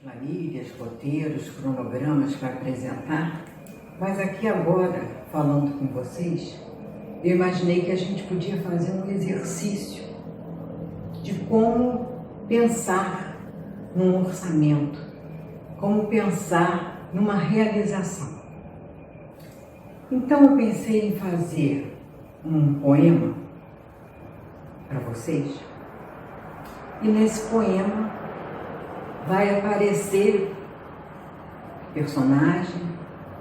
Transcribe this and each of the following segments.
Planilhas, roteiros, cronogramas para apresentar, mas aqui agora, falando com vocês, eu imaginei que a gente podia fazer um exercício de como pensar num orçamento, como pensar numa realização. Então eu pensei em fazer um poema para vocês, e nesse poema vai aparecer personagem,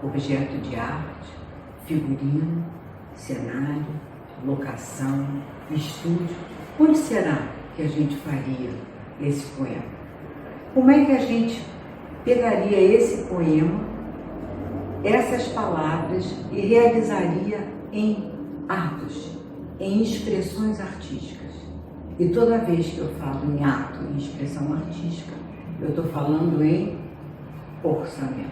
objeto de arte, figurino, cenário, locação, estúdio. Onde será que a gente faria esse poema? Como é que a gente pegaria esse poema, essas palavras, e realizaria em atos, em expressões artísticas? E toda vez que eu falo em ato, em expressão artística, eu estou falando em orçamento.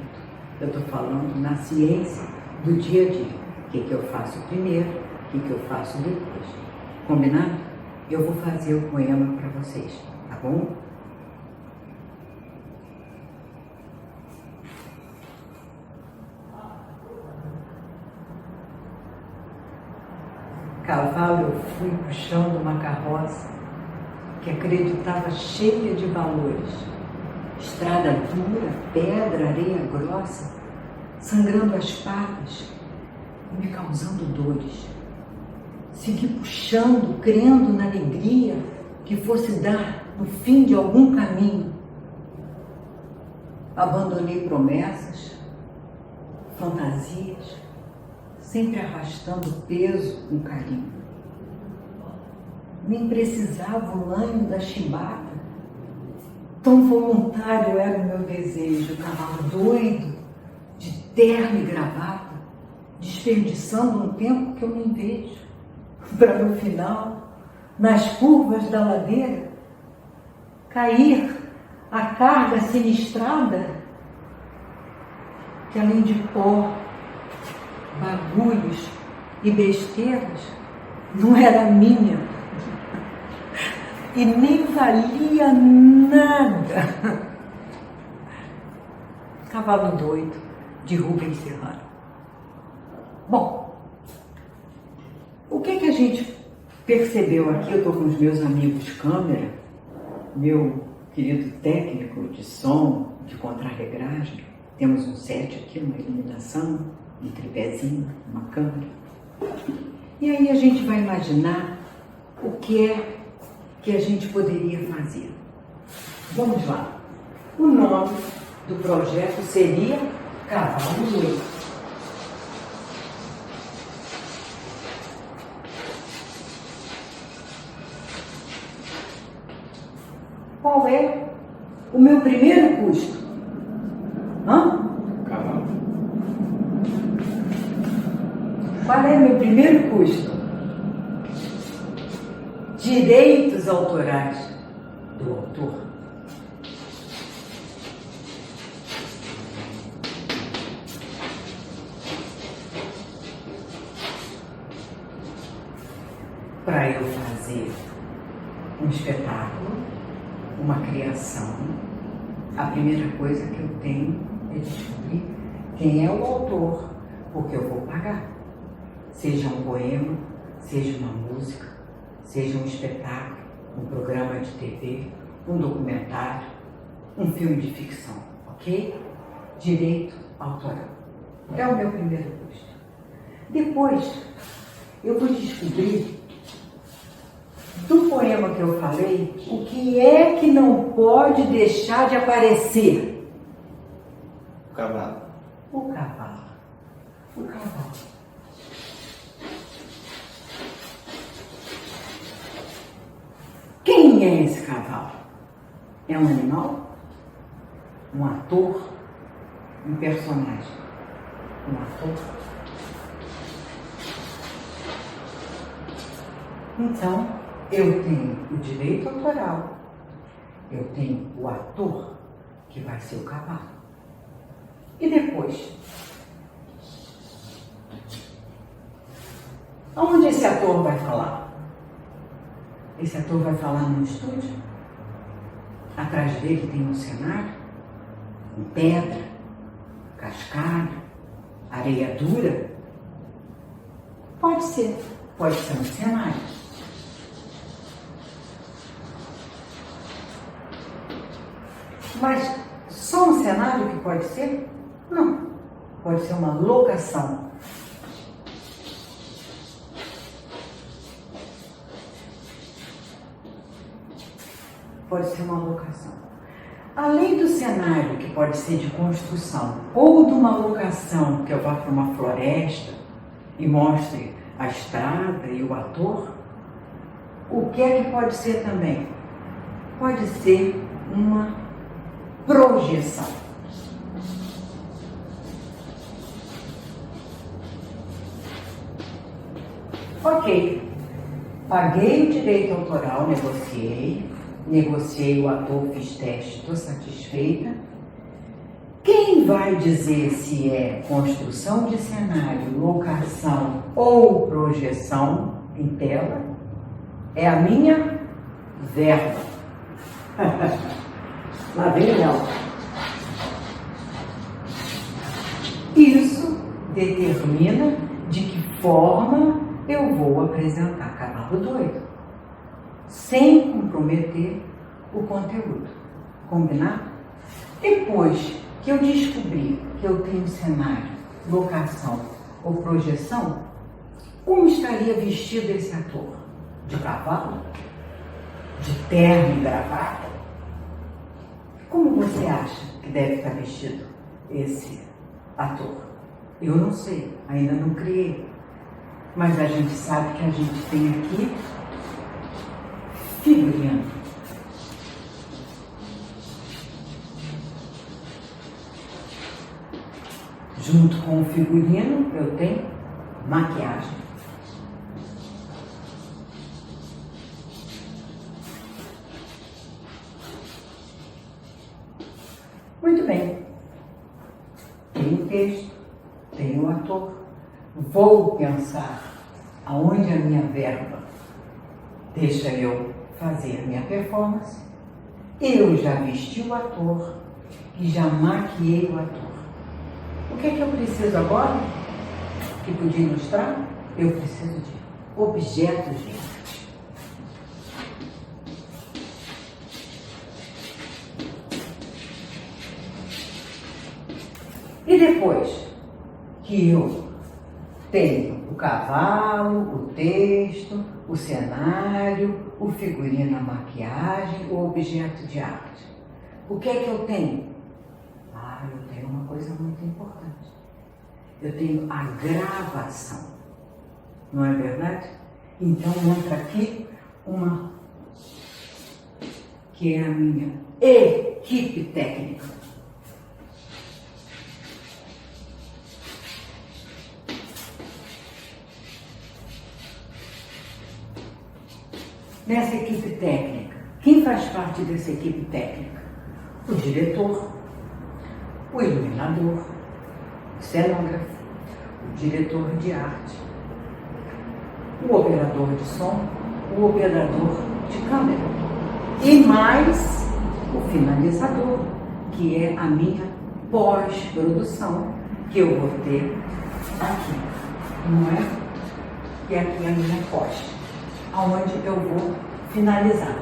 Eu estou falando na ciência do dia a dia. O que eu faço primeiro, o que eu faço depois. Combinado? Eu vou fazer o poema para vocês, tá bom? Cavalo eu fui puxando uma carroça que acreditava cheia de valores. Estrada dura, pedra, areia grossa, sangrando as patas e me causando dores. Segui puxando, crendo na alegria que fosse dar no fim de algum caminho. Abandonei promessas, fantasias, sempre arrastando peso com carinho. Nem precisava o lanho da chibata, tão voluntário era o meu desejo. Cavalo doido, de terno e gravata, desperdiçando um tempo que eu nem vejo, para no final, nas curvas da ladeira, cair a carga sinistrada, que além de pó, bagulhos e besteiras, não era minha e nem valia nada. Cavalo doido, de Rubens Serrano. Bom, o que a gente percebeu aqui? Eu estou com os meus amigos câmera, meu querido técnico de som, de contrarregragem. Temos um set aqui, uma iluminação, um tripézinho, uma câmera. E aí a gente vai imaginar o que é que a gente poderia fazer. Vamos lá. O nome do projeto seria Cavalo Doido. Qual é o meu primeiro custo? Cavalo. Qual é o meu primeiro custo? Direitos autorais do autor. Para eu fazer um espetáculo, uma criação, a primeira coisa que eu tenho é descobrir quem é o autor, porque eu vou pagar. Seja um poema, seja uma música, seja um espetáculo, um programa de TV, um documentário, um filme de ficção, ok? Direito autoral. É o meu primeiro custo. Depois, eu vou descobrir do poema que eu falei, o que é que não pode deixar de aparecer? O cavalo. O cavalo. O cavalo. Quem é esse cavalo? É um animal? Um ator? Um personagem? Um ator? Então, eu tenho o direito autoral, eu tenho o ator, que vai ser o cavalo. E depois? Onde esse ator vai falar? Esse ator vai falar no estúdio? Atrás dele tem um cenário, com pedra, cascalho, areia dura? Pode ser um cenário. Mas só um cenário que pode ser? Não. Pode ser uma locação. Pode ser uma locação. Além do cenário, que pode ser de construção, ou de uma locação, que eu vá para uma floresta e mostre a estrada e o ator, o que é que pode ser também? Pode ser uma projeção. Ok, paguei o direito autoral, negociei o ator, fiz teste, estou satisfeita. Quem vai dizer se é construção de cenário, locação ou projeção em tela é a minha verba. Lá vem ela. Isso determina de que forma eu vou apresentar Cavalo Doido, sem comprometer o conteúdo. Combinado? Depois que eu descobri que eu tenho cenário, locação ou projeção, como estaria vestido esse ator? De cavalo? De terno e gravata? Como você acha que deve estar vestido esse ator? Eu não sei, ainda não criei. Mas a gente sabe que a gente tem aqui figurino. Junto com o figurino, eu tenho maquiagem. Muito bem. Tem o texto, tem o ator. Vou pensar aonde a minha verba deixa eu fazer a minha performance. Eu já vesti o ator e já maquiei o ator. O que é que eu preciso agora? Que podia ilustrar? Eu preciso de objetos de arte. E depois que eu tenho o cavalo, o texto, o cenário, o figurino, a maquiagem, o objeto de arte. O que é que eu tenho? Eu tenho uma coisa muito importante. Eu tenho a gravação. Não é verdade? Então entra aqui uma que é a minha equipe técnica. Nessa equipe técnica, quem faz parte dessa equipe técnica? O diretor, o iluminador, o cenógrafo, o diretor de arte, o operador de som, o operador de câmera e mais o finalizador, que é a minha pós-produção, que eu vou ter aqui, não é? E aqui é a minha pós, aonde eu vou finalizar.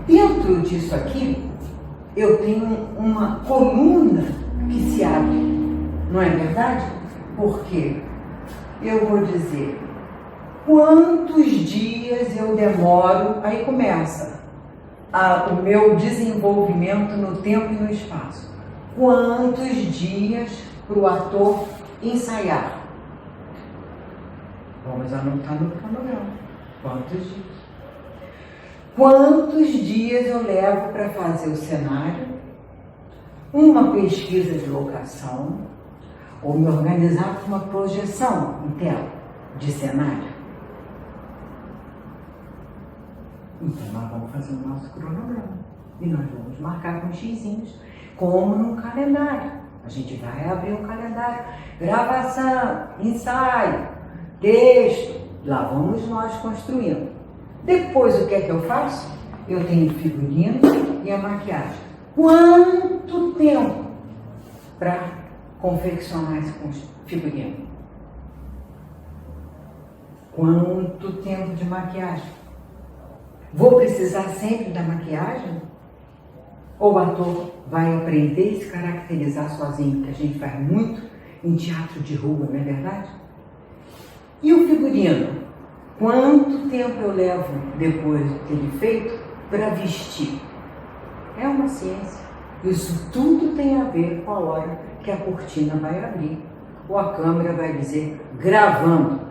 Dentro disso aqui, eu tenho uma coluna que se abre, não é verdade? Porque eu vou dizer quantos dias eu demoro, aí começa o meu desenvolvimento no tempo e no espaço. Quantos dias para o ator ensaiar? Vamos anotar no cronograma. Quantos dias? Quantos dias eu levo para fazer o cenário, uma pesquisa de locação, ou me organizar para uma projeção em tela de cenário? Então nós vamos fazer o nosso cronograma e nós vamos marcar com xizinhos, como num calendário. A gente vai abrir um calendário, gravação, ensaio, texto, lá vamos nós construindo. Depois, o que é que eu faço? Eu tenho o figurino e a maquiagem. Quanto tempo para confeccionar esse figurino? Quanto tempo de maquiagem? Vou precisar sempre da maquiagem? Ou o ator vai aprender a se caracterizar sozinho, que a gente faz muito em teatro de rua, não é verdade? E o figurino? Quanto tempo eu levo depois de ter ele feito para vestir? É uma ciência. Isso tudo tem a ver com a hora que a cortina vai abrir ou a câmera vai dizer gravando.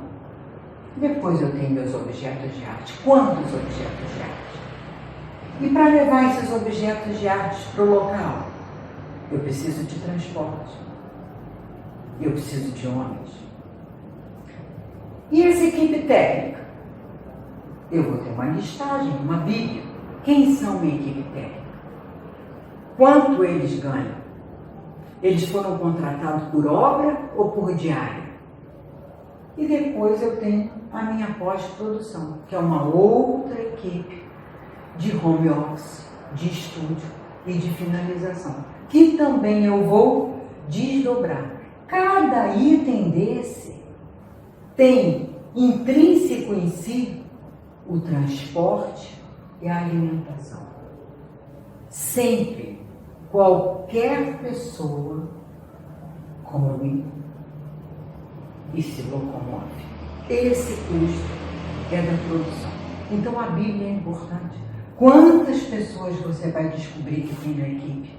Depois eu tenho meus objetos de arte. Quantos objetos de arte? E para levar esses objetos de arte para o local, eu preciso de transporte. Eu preciso de homens. E essa equipe técnica? Eu vou ter uma listagem, uma bíblia. Quem são minha equipe técnica? Quanto eles ganham? Eles foram contratados por obra ou por diária? E depois eu tenho a minha pós-produção, que é uma outra equipe de home office, de estúdio e de finalização, que também eu vou desdobrar. Cada item desse tem intrínseco em si o transporte e a alimentação. Sempre, qualquer pessoa come e se locomove. Esse custo é da produção. Então a Bíblia é importante. Quantas pessoas você vai descobrir que tem na equipe?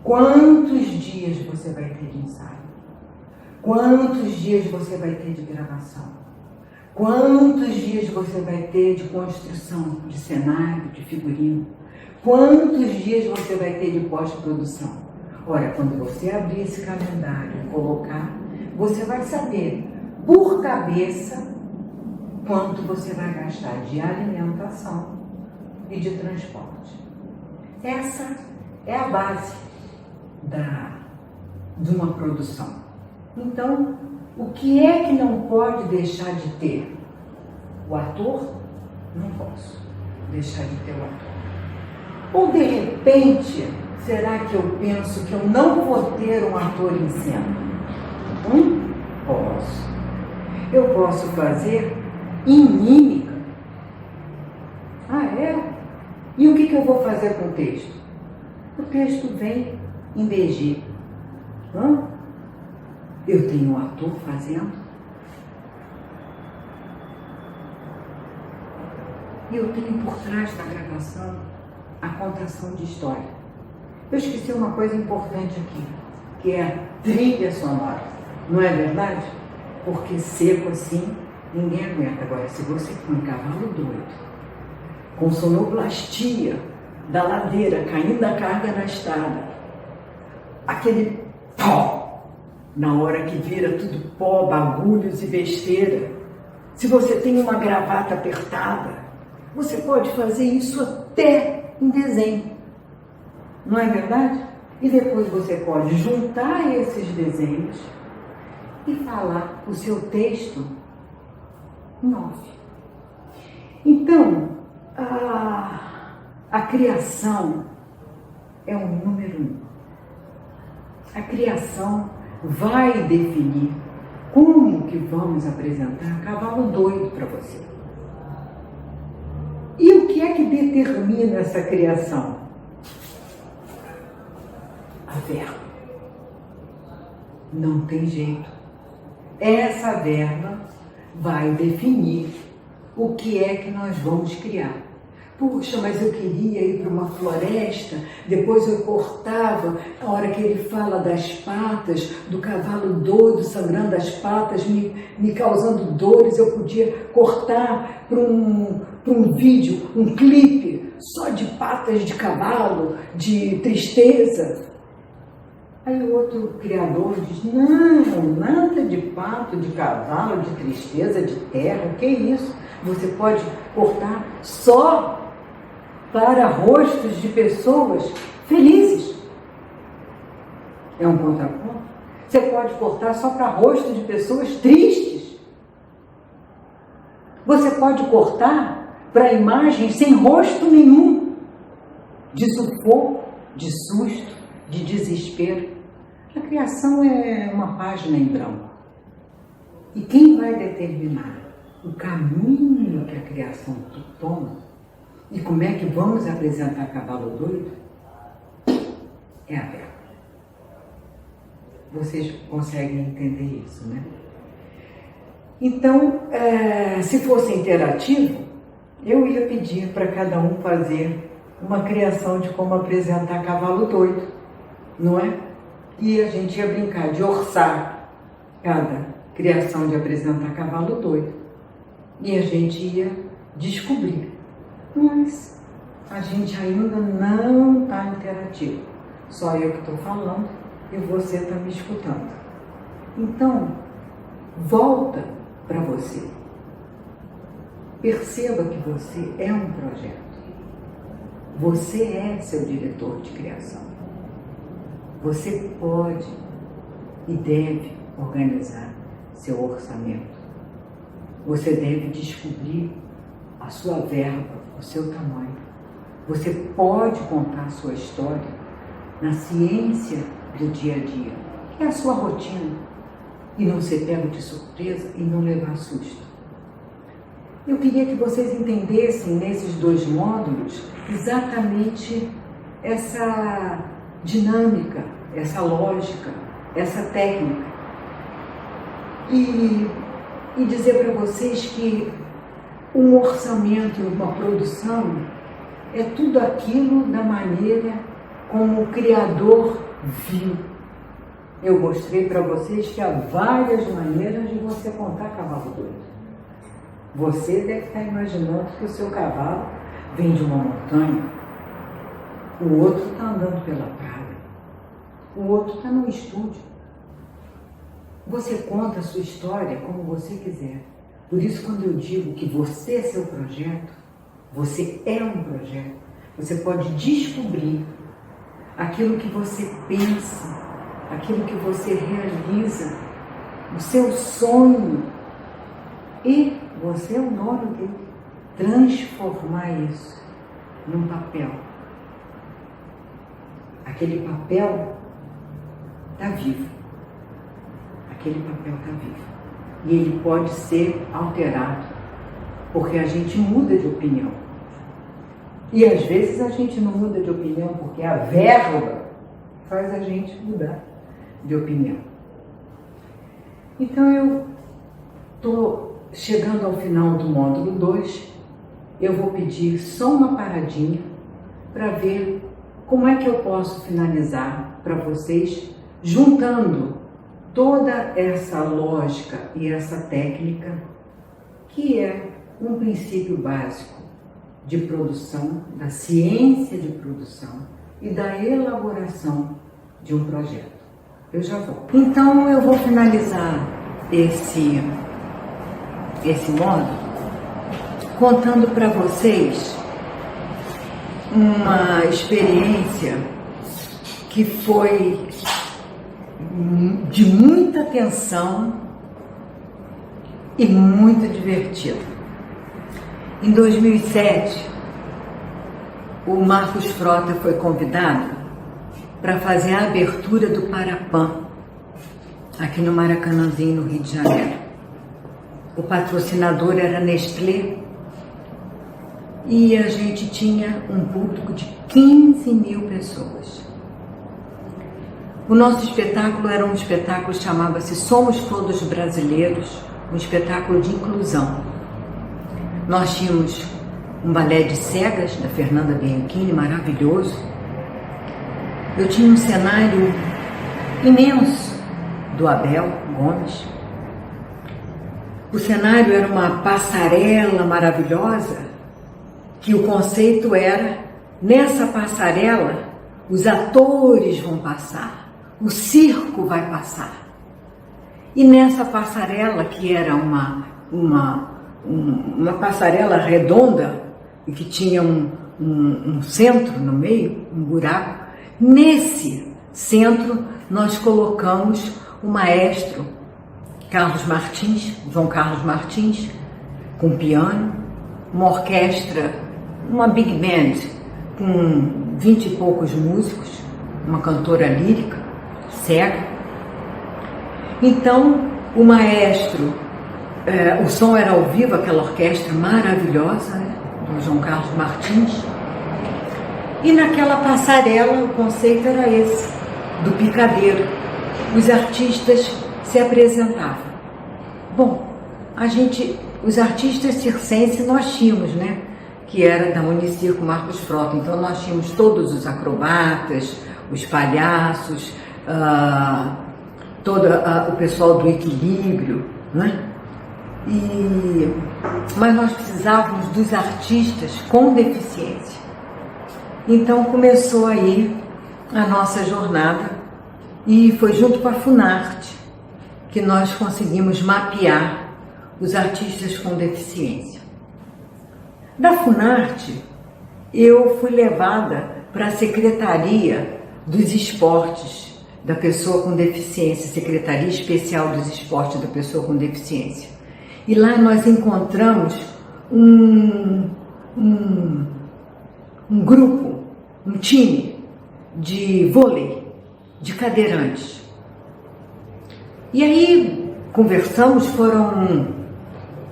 Quantos dias você vai ter de ensaio? Quantos dias você vai ter de gravação? Quantos dias você vai ter de construção de cenário, de figurino? Quantos dias você vai ter de pós-produção? Ora, quando você abrir esse calendário e colocar, você vai saber, por cabeça, quanto você vai gastar de alimentação e de transporte. Essa é a base de uma produção. Então, o que é que não pode deixar de ter? O ator? Não posso deixar de ter o ator. Ou, de repente, será que eu penso que eu não vou ter um ator em cena? Posso. Eu posso fazer em mímica. Ah, é? E o que eu vou fazer com o texto? O texto vem em BG. Eu tenho um ator fazendo. E eu tenho por trás da gravação a contação de história. Eu esqueci uma coisa importante aqui, que é a trilha sonora. Não é verdade? Porque seco assim, ninguém aguenta. Agora, se você põe cavalo doido, com sonoplastia da ladeira, caindo a carga na estrada, aquele pó, na hora que vira tudo pó, bagulhos e besteira. Se você tem uma gravata apertada, você pode fazer isso até em desenho. Não é verdade? E depois você pode juntar esses desenhos e falar o seu texto em off. Então, a criação é o número 1. A criação vai definir como que vamos apresentar Cavalo Doido para você. E o que é que determina essa criação? A verba. Não tem jeito. Essa verba vai definir o que é que nós vamos criar. Puxa, mas eu queria ir para uma floresta, depois eu cortava, a hora que ele fala das patas, do cavalo doido sangrando as patas, me causando dores, eu podia cortar para um vídeo, um clipe, só de patas de cavalo, de tristeza. Aí o outro criador diz, não, nada de pato, de cavalo, de tristeza, de terra, que isso? Você pode cortar só para rostos de pessoas felizes. É um contraponto. Você pode cortar só para rostos de pessoas tristes. Você pode cortar para a imagem sem rosto nenhum, de sufoco, de susto, de desespero. A criação é uma página em branco. E quem vai determinar o caminho que a criação toma e como é que vamos apresentar Cavalo Doido é a verba. Vocês conseguem entender isso, né? Então, se fosse interativo, eu ia pedir para cada um fazer uma criação de como apresentar Cavalo Doido, não é? E a gente ia brincar de orçar cada criação de apresentar Cavalo Doido. E a gente ia descobrir. Mas a gente ainda não está interativo. Só eu que estou falando e você está me escutando. Então, volta para você. Perceba que você é um projeto. Você é seu diretor de criação. Você pode e deve organizar seu orçamento. Você deve descobrir a sua verba, o seu tamanho. Você pode contar a sua história na ciência do dia a dia, que é a sua rotina, e não ser pego de surpresa e não levar susto. Eu queria que vocês entendessem nesses 2 módulos exatamente essa dinâmica, essa lógica, essa técnica. E dizer para vocês que um orçamento e uma produção é tudo aquilo da maneira como o Criador viu. Eu mostrei para vocês que há várias maneiras de você contar Cavalo Doido. Você deve estar imaginando que o seu cavalo vem de uma montanha, o outro está andando pela praia, o outro está no estúdio. Você conta a sua história como você quiser. Por isso, quando eu digo que você é seu projeto, você é um projeto. Você pode descobrir aquilo que você pensa, aquilo que você realiza, o seu sonho. E você é o nome dele. Transformar isso num papel. Aquele papel está vivo. Aquele papel está vivo. E ele pode ser alterado, porque a gente muda de opinião. E às vezes a gente não muda de opinião porque a verba faz a gente mudar de opinião. Então eu estou chegando ao final do módulo 2, eu vou pedir só uma paradinha para ver como é que eu posso finalizar para vocês, juntando toda essa lógica e essa técnica, que é um princípio básico de produção, da ciência de produção e da elaboração de um projeto. Eu já volto. Então eu vou finalizar esse módulo contando para vocês uma experiência que foi de muita tensão e muito divertido. Em 2007, o Marcos Frota foi convidado para fazer a abertura do Parapan, aqui no Maracanãzinho, no Rio de Janeiro. O patrocinador era Nestlé e a gente tinha um público de 15 mil pessoas. O nosso espetáculo era um espetáculo que chamava-se Somos Todos Brasileiros, um espetáculo de inclusão. Nós tínhamos um balé de cegas, da Fernanda Bianchini, maravilhoso. Eu tinha um cenário imenso, do Abel Gomes. O cenário era uma passarela maravilhosa, que o conceito era, nessa passarela, os atores vão passar. O circo vai passar. E nessa passarela, que era uma passarela redonda e que tinha um centro no meio, um buraco, nesse centro nós colocamos o maestro Carlos Martins, João Carlos Martins, com piano, uma orquestra, uma big band com 20 e poucos músicos, uma cantora lírica, cega. Então o maestro, o som era ao vivo, aquela orquestra maravilhosa, né, do João Carlos Martins. E naquela passarela o conceito era esse, do picadeiro. Os artistas se apresentavam. Bom, os artistas circenses nós tínhamos, né? Que era da Unicirco Marcos Frota. Então nós tínhamos todos os acrobatas, os palhaços, todo o pessoal do equilíbrio, né? Mas nós precisávamos dos artistas com deficiência. Então começou aí a nossa jornada e foi junto com a Funarte que nós conseguimos mapear os artistas com deficiência. Da Funarte, eu fui levada para a Secretaria dos Esportes da Pessoa com Deficiência, Secretaria Especial dos Esportes da Pessoa com Deficiência. E lá nós encontramos um grupo, um time de vôlei, de cadeirantes. E aí conversamos, foram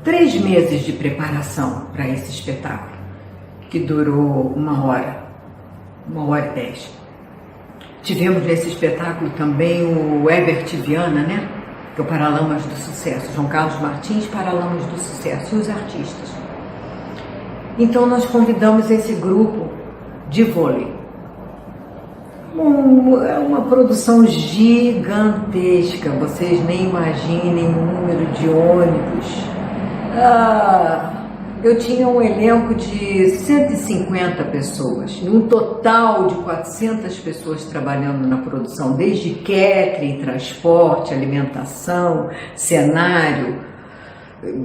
3 meses de preparação para esse espetáculo, que durou 1h e 10. Tivemos nesse espetáculo também o Herbert Viana, né? Que é o Paralamas do Sucesso, João Carlos Martins, Paralamas do Sucesso, e os artistas. Então nós convidamos esse grupo de vôlei. É uma produção gigantesca, vocês nem imaginem o número de ônibus. Eu tinha um elenco de 150 pessoas, um total de 400 pessoas trabalhando na produção, desde catering, transporte, alimentação, cenário,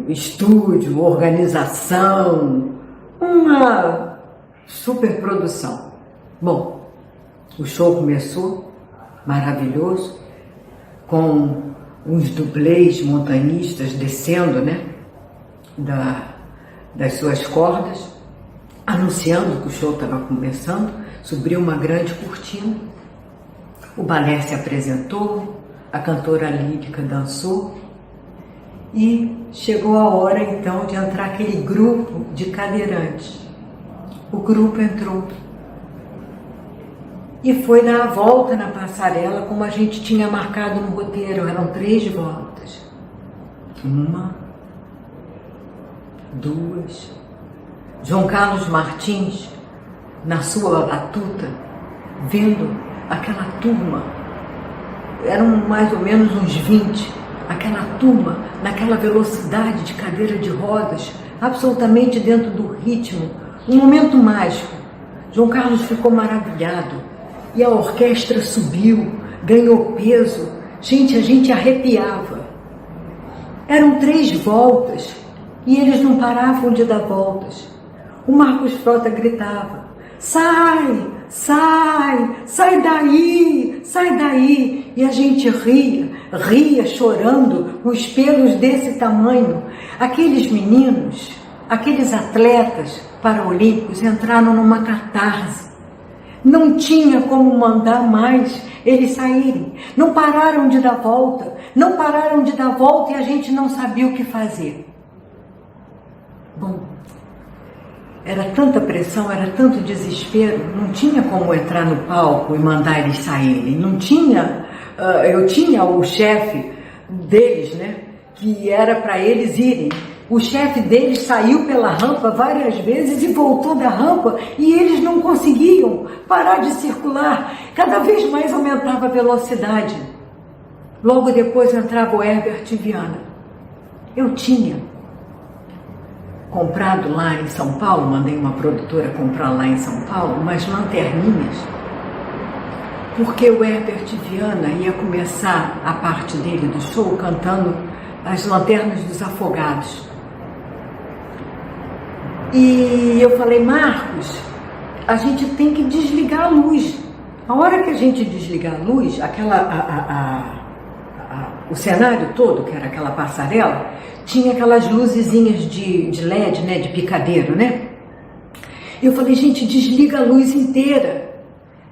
estúdio, organização, uma superprodução. Bom, o show começou maravilhoso, com uns dublês montanistas descendo, né, das suas cordas, anunciando que o show estava começando. Subiu uma grande cortina, o balé se apresentou, a cantora lírica dançou e chegou a hora então de entrar aquele grupo de cadeirantes. O grupo entrou e foi dar a volta na passarela como a gente tinha marcado no roteiro. Eram 3 voltas. 1, 2. João Carlos Martins, na sua batuta, vendo aquela turma, eram mais ou menos uns 20, aquela turma naquela velocidade de cadeira de rodas, absolutamente dentro do ritmo, um momento mágico. João Carlos ficou maravilhado e a orquestra subiu, ganhou peso. Gente, a gente arrepiava. Eram 3 voltas e eles não paravam de dar voltas. O Marcos Frota gritava: sai, sai, sai daí, sai daí. E a gente ria chorando, os pelos desse tamanho. Aqueles meninos, aqueles atletas paraolímpicos entraram numa catarse. Não tinha como mandar mais eles saírem. Não pararam de dar volta, não pararam de dar volta e a gente não sabia o que fazer. Bom, era tanta pressão, era tanto desespero, não tinha como entrar no palco e mandar eles saírem. Não tinha, eu tinha o chefe deles, né, que era para eles irem. O chefe deles saiu pela rampa várias vezes e voltou da rampa e eles não conseguiam parar de circular. Cada vez mais aumentava a velocidade. Logo depois entrava o Herbert Viana. Eu tinha comprado lá em São Paulo, mandei uma produtora comprar lá em São Paulo, umas lanterninhas, porque o Herbert Viana ia começar a parte dele do show cantando as Lanternas dos Afogados. E eu falei: Marcos, a gente tem que desligar a luz. A hora que a gente desligar a luz, o cenário todo, que era aquela passarela, tinha aquelas luzezinhas de LED, né, de picadeiro, né? Eu falei, gente, desliga a luz inteira.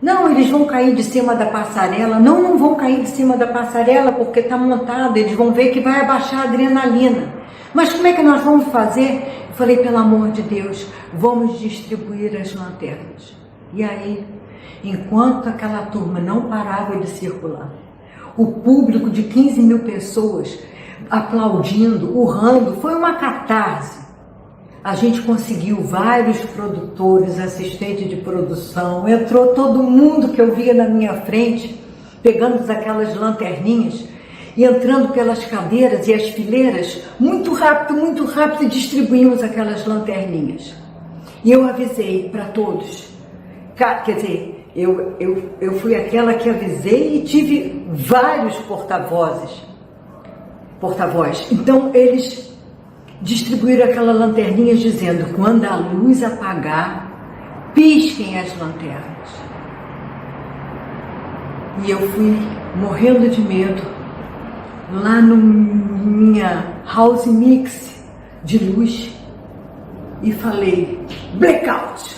Não, eles vão cair de cima da passarela. Não, não vão cair de cima da passarela porque está montado. Eles vão ver que vai abaixar a adrenalina. Mas como é que nós vamos fazer? Eu falei, pelo amor de Deus, vamos distribuir as lanternas. E aí, enquanto aquela turma não parava de circular, o público de 15 mil pessoas aplaudindo, urrando, foi uma catarse. A gente conseguiu vários produtores, assistentes de produção, entrou todo mundo que eu via na minha frente, pegando aquelas lanterninhas e entrando pelas cadeiras e as fileiras, muito rápido, e distribuímos aquelas lanterninhas. E eu avisei para todos, quer dizer, eu fui aquela que avisei e tive vários porta-voz. Então eles distribuíram aquelas lanterninhas dizendo, quando a luz apagar, pisquem as lanternas. E eu fui morrendo de medo, lá no minha house mix de luz, e falei, blackout!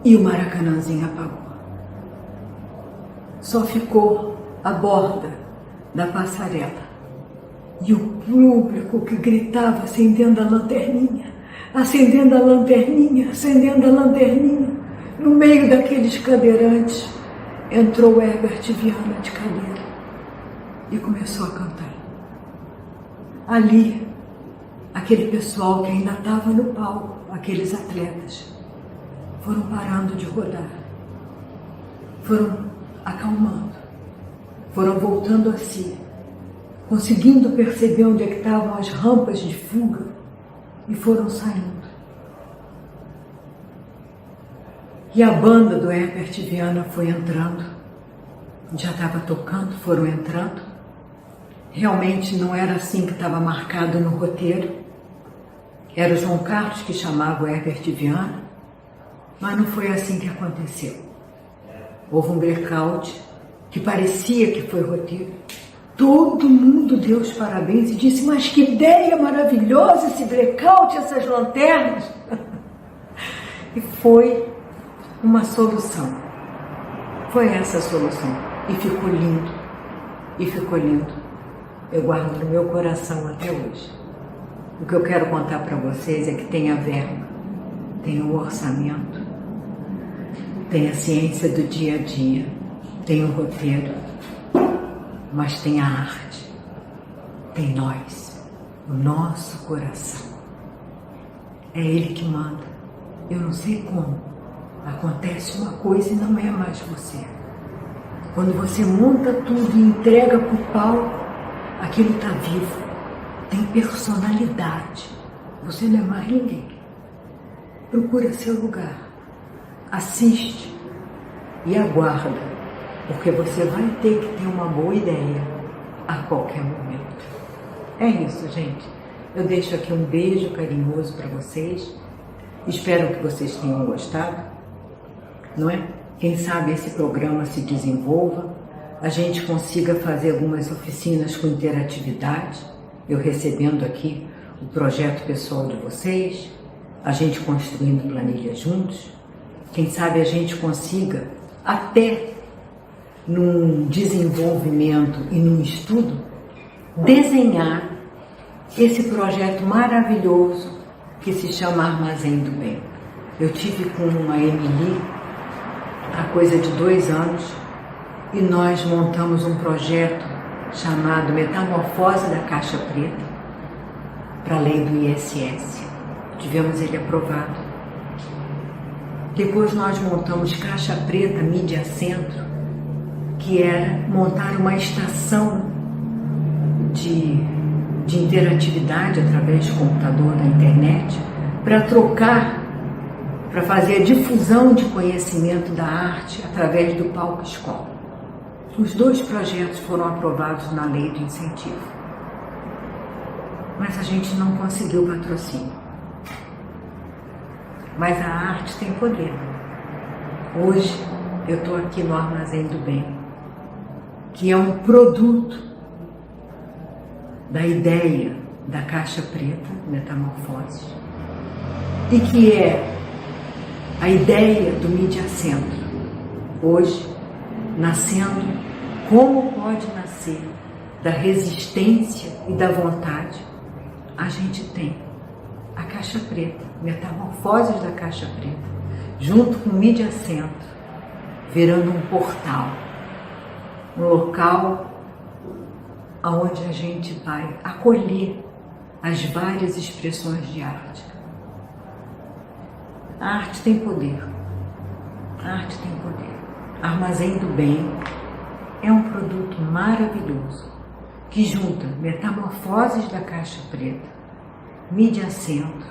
E o Maracanãzinho apagou. Só ficou a borda da passarela. E o público que gritava, acendendo a lanterninha, acendendo a lanterninha, acendendo a lanterninha. No meio daqueles cadeirantes, entrou o Herbert Viana de cadeira e começou a cantar. Ali, aquele pessoal que ainda estava no palco, aqueles atletas, foram parando de rodar, foram acalmando, foram voltando a si, conseguindo perceber onde é que estavam as rampas de fuga e foram saindo. E a banda do Herbert Viana foi entrando, já estava tocando, foram entrando. Realmente não era assim que estava marcado no roteiro. Era o João Carlos que chamava o Herbert Viana, mas não foi assim que aconteceu. Houve um blackout que parecia que foi roteiro. Todo mundo deu os parabéns e disse, mas que ideia maravilhosa esse blackout, essas lanternas. E foi uma solução. Foi essa a solução. E ficou lindo. E ficou lindo. Eu guardo no meu coração até hoje. O que eu quero contar para vocês é que tem a verba, tem o orçamento, tem a ciência do dia a dia, tem o roteiro, mas tem a arte, tem nós, o nosso coração. É ele que manda. Eu não sei como. Acontece uma coisa e não é mais você. Quando você monta tudo e entrega para o palco, aquilo está vivo, tem personalidade. Você não é mais ninguém. Procura seu lugar, assiste e aguarda, porque você vai ter que ter uma boa ideia a qualquer momento. É isso, gente. Eu deixo aqui um beijo carinhoso para vocês. Espero que vocês tenham gostado, não é? Quem sabe esse programa se desenvolva, a gente consiga fazer algumas oficinas com interatividade, eu recebendo aqui o projeto pessoal de vocês, a gente construindo planilha juntos. Quem sabe a gente consiga, até num desenvolvimento e num estudo, desenhar esse projeto maravilhoso que se chama Armazém do Bem. Eu tive com a Emily há coisa de 2 anos e nós montamos um projeto chamado Metamorfose da Caixa Preta para a lei do ISS. Tivemos ele aprovado. Depois nós montamos Caixa Preta Mídia Centro, que era montar uma estação de interatividade através de computador na internet para trocar, para fazer a difusão de conhecimento da arte através do palco escola. Os 2 projetos foram aprovados na lei do incentivo, mas a gente não conseguiu patrocínio. Mas a arte tem poder. Hoje eu estou aqui no Armazém do Bem, que é um produto da ideia da caixa preta, Metamorfoses, e que é a ideia do Mídia Centro, hoje nascendo como pode nascer da resistência e da vontade. A gente tem a caixa preta, Metamorfoses da caixa preta, junto com o Mídia Centro, virando um portal, um local onde a gente vai acolher as várias expressões de arte. A arte tem poder. A arte tem poder. Armazém do Bem é um produto maravilhoso que junta Metamorfoses da Caixa Preta, Mídia Centro,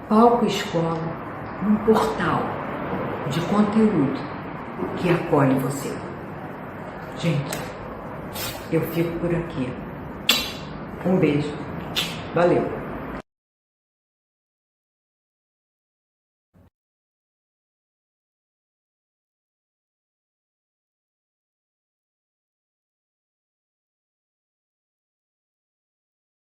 Palco Escola, um portal de conteúdo que acolhe você. Gente, eu fico por aqui. Um beijo. Valeu!